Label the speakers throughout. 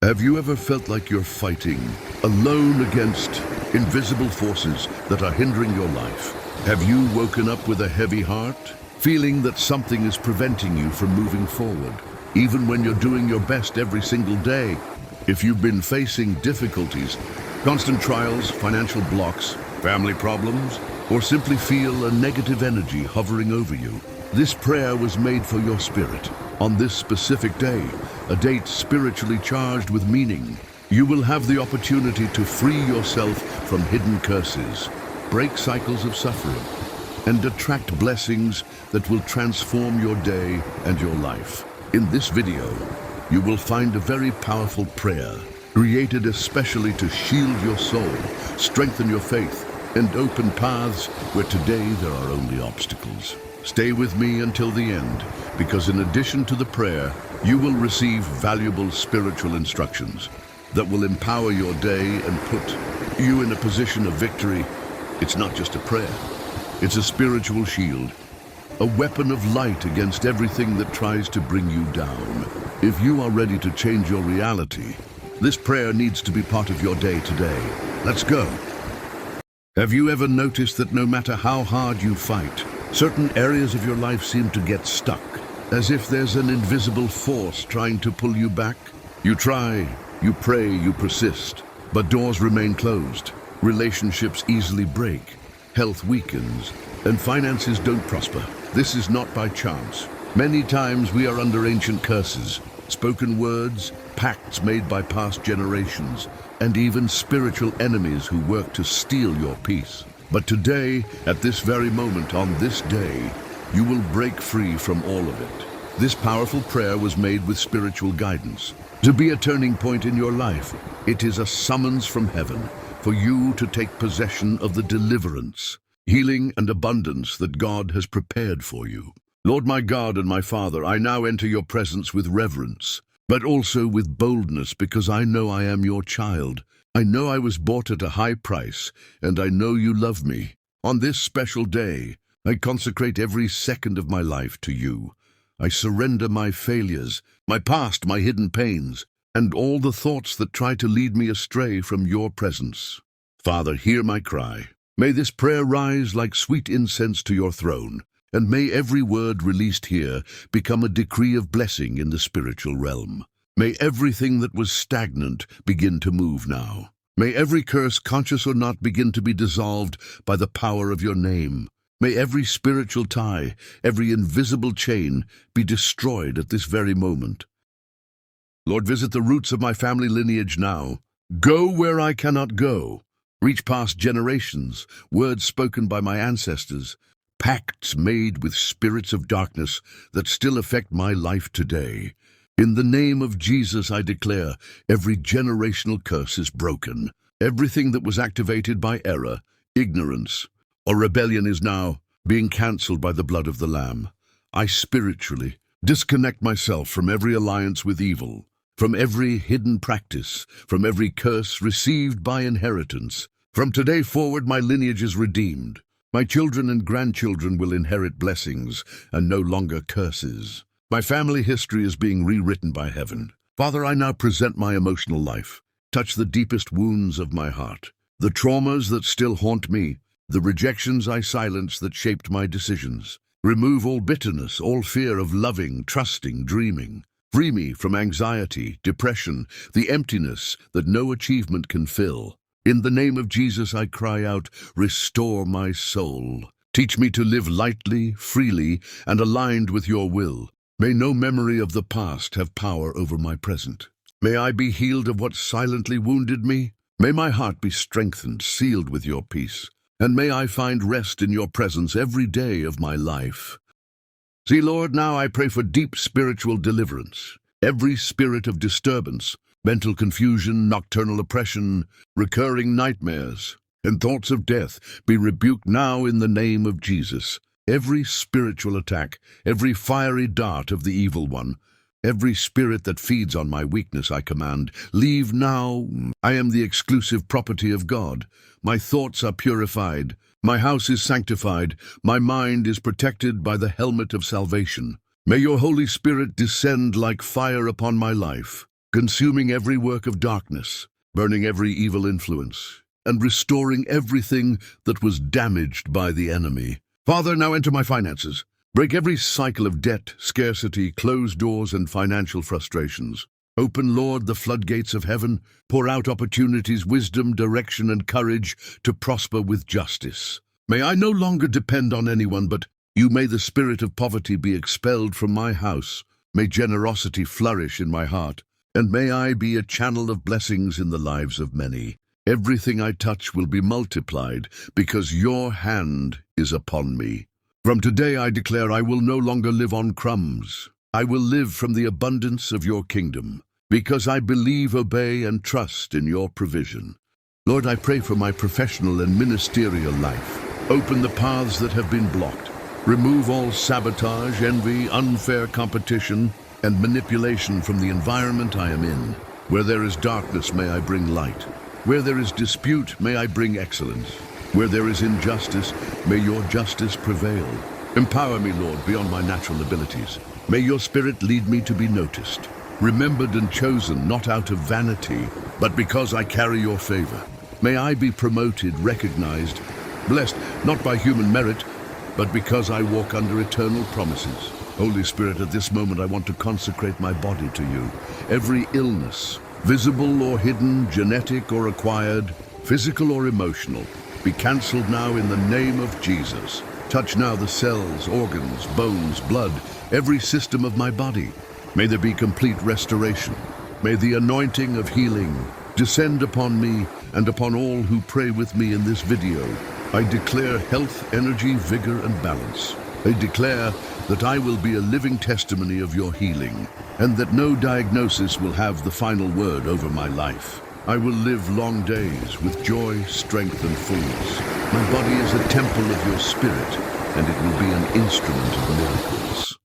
Speaker 1: Have you ever felt like you're fighting alone against invisible forces that are hindering your life? Have you woken up with a heavy heart, feeling that something is preventing you from moving forward, even when you're doing your best every single day? If you've been facing difficulties, constant trials, financial blocks, family problems, or simply feel a negative energy hovering over you, this prayer was made for your spirit. On this specific day, a date spiritually charged with meaning, you will have the opportunity to free yourself from hidden curses, break cycles of suffering, and attract blessings that will transform your day and your life. In this video, you will find a very powerful prayer, created especially to shield your soul, strengthen your faith, and open paths where today there are only obstacles. Stay with me until the end, because in addition to the prayer, you will receive valuable spiritual instructions that will empower your day and put you in a position of victory. It's not just a prayer, it's a spiritual shield, a weapon of light against everything that tries to bring you down. If you are ready to change your reality, this prayer needs to be part of your day today. Let's go. Have you ever noticed that no matter how hard you fight, certain areas of your life seem to get stuck, as if there's an invisible force trying to pull you back? You try, you pray, you persist, but doors remain closed, relationships easily break, health weakens, and finances don't prosper. This is not by chance. Many times we are under ancient curses, spoken words, pacts made by past generations, and even spiritual enemies who work to steal your peace. But today, at this very moment, on this day, you will break free from all of it. This powerful prayer was made with spiritual guidance. To be a turning point in your life, it is a summons from heaven for you to take possession of the deliverance, healing, and abundance that God has prepared for you. Lord my God and my Father, I now enter your presence with reverence, but also with boldness, because I know I am your child. I know I was bought at a high price, and I know you love me. On this special day, I consecrate every second of my life to you. I surrender my failures, my past, my hidden pains, and all the thoughts that try to lead me astray from your presence. Father, hear my cry. May this prayer rise like sweet incense to your throne, and may every word released here become a decree of blessing in the spiritual realm. May everything that was stagnant begin to move now. May every curse, conscious or not, begin to be dissolved by the power of your name. May every spiritual tie, every invisible chain be destroyed at this very moment. Lord, visit the roots of my family lineage now. Go where I cannot go. Reach past generations, words spoken by my ancestors, pacts made with spirits of darkness that still affect my life today. In the name of Jesus, I declare every generational curse is broken. Everything that was activated by error, ignorance, or rebellion is now being cancelled by the blood of the Lamb. I spiritually disconnect myself from every alliance with evil, from every hidden practice, from every curse received by inheritance. From today forward, my lineage is redeemed. My children and grandchildren will inherit blessings and no longer curses. My family history is being rewritten by heaven. Father, I now present my emotional life. Touch the deepest wounds of my heart, the traumas that still haunt me, the rejections I silenced that shaped my decisions. Remove all bitterness, all fear of loving, trusting, dreaming. Free me from anxiety, depression, the emptiness that no achievement can fill. In the name of Jesus, I cry out, restore my soul. Teach me to live lightly, freely, and aligned with your will. May no memory of the past have power over my present. May I be healed of what silently wounded me. May my heart be strengthened, sealed with your peace. And may I find rest in your presence every day of my life. See, Lord, now I pray for deep spiritual deliverance. Every spirit of disturbance, mental confusion, nocturnal oppression, recurring nightmares, and thoughts of death be rebuked now in the name of Jesus. Every spiritual attack, every fiery dart of the evil one, every spirit that feeds on my weakness, I command, leave now. I am the exclusive property of God. My thoughts are purified. My house is sanctified. My mind is protected by the helmet of salvation. May your Holy Spirit descend like fire upon my life. consuming every work of darkness, burning every evil influence, and restoring everything that was damaged by the enemy. Father, now enter my finances. Break every cycle of debt, scarcity, closed doors, and financial frustrations. Open, Lord, the floodgates of heaven. Pour out opportunities, wisdom, direction, and courage to prosper with justice. May I no longer depend on anyone but you. May the spirit of poverty be expelled from my house. May generosity flourish in my heart. And may I be a channel of blessings in the lives of many. Everything I touch will be multiplied because your hand is upon me. From today I declare I will no longer live on crumbs. I will live from the abundance of your kingdom, because I believe, obey, and trust in your provision. Lord, I pray for my professional and ministerial life. Open the paths that have been blocked. Remove all sabotage, envy, unfair competition, and manipulation from the environment I am in. Where there is darkness, may I bring light. Where there is dispute, may I bring excellence. Where there is injustice, may your justice prevail. Empower me, Lord, beyond my natural abilities. May your spirit lead me to be noticed, remembered and chosen, not out of vanity, but because I carry your favor. May I be promoted, recognized, blessed, not by human merit, but because I walk under eternal promises. Holy Spirit, at this moment I want to consecrate my body to you. Every illness, visible or hidden, genetic or acquired, physical or emotional, be canceled now in the name of Jesus. Touch now the cells, organs, bones, blood, every system of my body. May there be complete restoration. May the anointing of healing descend upon me and upon all who pray with me in this video. I declare health, energy, vigor, and balance. I declare that I will be a living testimony of your healing, and that no diagnosis will have the final word over my life. I will live long days with joy, strength, and fullness. My body is a temple of your spirit, and it will be an instrument of miracles.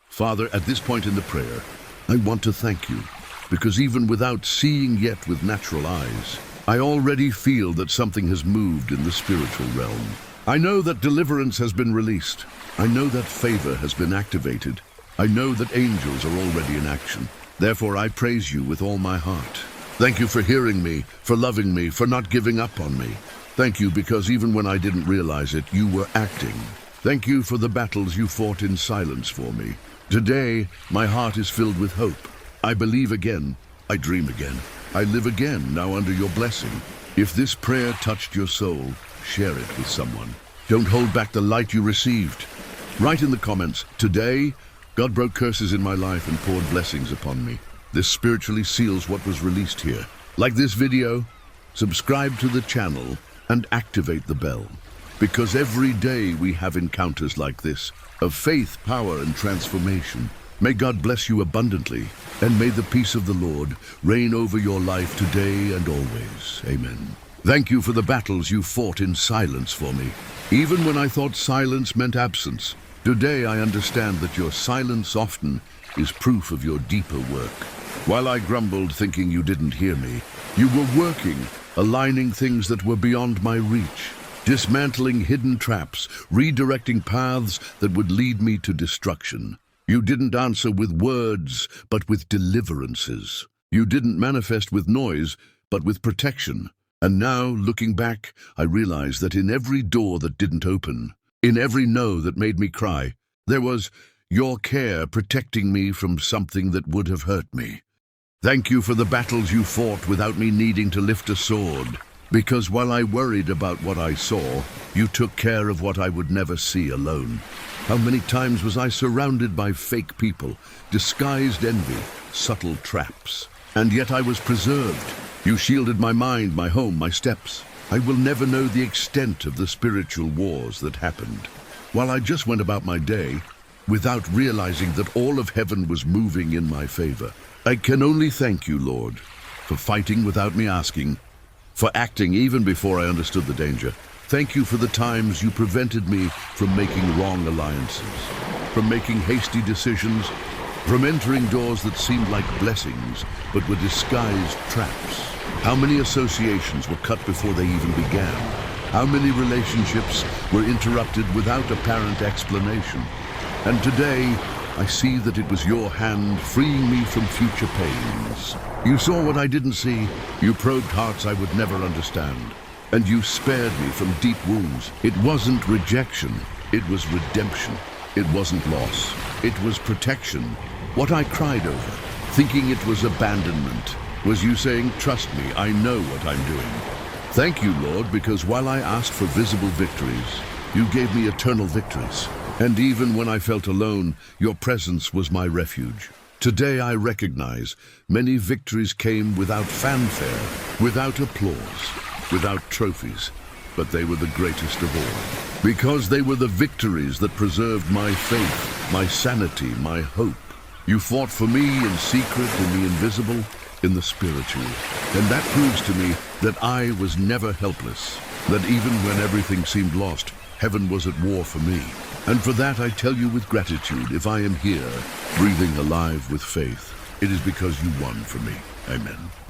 Speaker 1: Father, at this point in the prayer, I want to thank you, because even without seeing yet with natural eyes, I already feel that something has moved in the spiritual realm. I know that deliverance has been released. I know that favor has been activated. I know that angels are already in action. Therefore, I praise you with all my heart. Thank you for hearing me, for loving me, for not giving up on me. Thank you because even when I didn't realize it, you were acting. Thank you for the battles you fought in silence for me. Today, my heart is filled with hope. I believe again. I dream again. I live again, now under your blessing. If this prayer touched your soul, share it with someone. Don't hold back the light you received. Write in the comments, today, God broke curses in my life and poured blessings upon me. This spiritually seals what was released here. Like this video, subscribe to the channel and activate the bell. Because every day we have encounters like this, of faith, power, and transformation. May God bless you abundantly, and may the peace of the Lord reign over your life today and always. Amen. Thank you for the battles you fought in silence for me. Even when I thought silence meant absence, today I understand that your silence often is proof of your deeper work. While I grumbled thinking you didn't hear me, you were working, aligning things that were beyond my reach, dismantling hidden traps, redirecting paths that would lead me to destruction. You didn't answer with words, but with deliverances. You didn't manifest with noise, but with protection. And now, looking back, I realize that in every door that didn't open, in every no that made me cry, there was your care protecting me from something that would have hurt me. Thank you for the battles you fought without me needing to lift a sword. Because while I worried about what I saw, you took care of what I would never see alone. How many times was I surrounded by fake people, disguised envy, subtle traps? And yet I was preserved. You shielded my mind, my home, my steps. I will never know the extent of the spiritual wars that happened. While I just went about my day, without realizing that all of heaven was moving in my favor. I can only thank you, Lord, for fighting without me asking, for acting even before I understood the danger. Thank you for the times you prevented me from making wrong alliances, from making hasty decisions, from entering doors that seemed like blessings, but were disguised traps. How many associations were cut before they even began? How many relationships were interrupted without apparent explanation? And today, I see that it was your hand freeing me from future pains. You saw what I didn't see. You probed hearts I would never understand. And you spared me from deep wounds. It wasn't rejection. It was redemption. It wasn't loss. It was protection. What I cried over, thinking it was abandonment, was you saying, trust me, I know what I'm doing. Thank you, Lord, because while I asked for visible victories, you gave me eternal victories. And even when I felt alone, your presence was my refuge. Today I recognize many victories came without fanfare, without applause, without trophies, but they were the greatest of all. Because they were the victories that preserved my faith, my sanity, my hope. You fought for me in secret, in the invisible, in the spiritual. And that proves to me that I was never helpless, that even when everything seemed lost, heaven was at war for me. And for that I tell you with gratitude, if I am here, breathing alive with faith, it is because you won for me. Amen.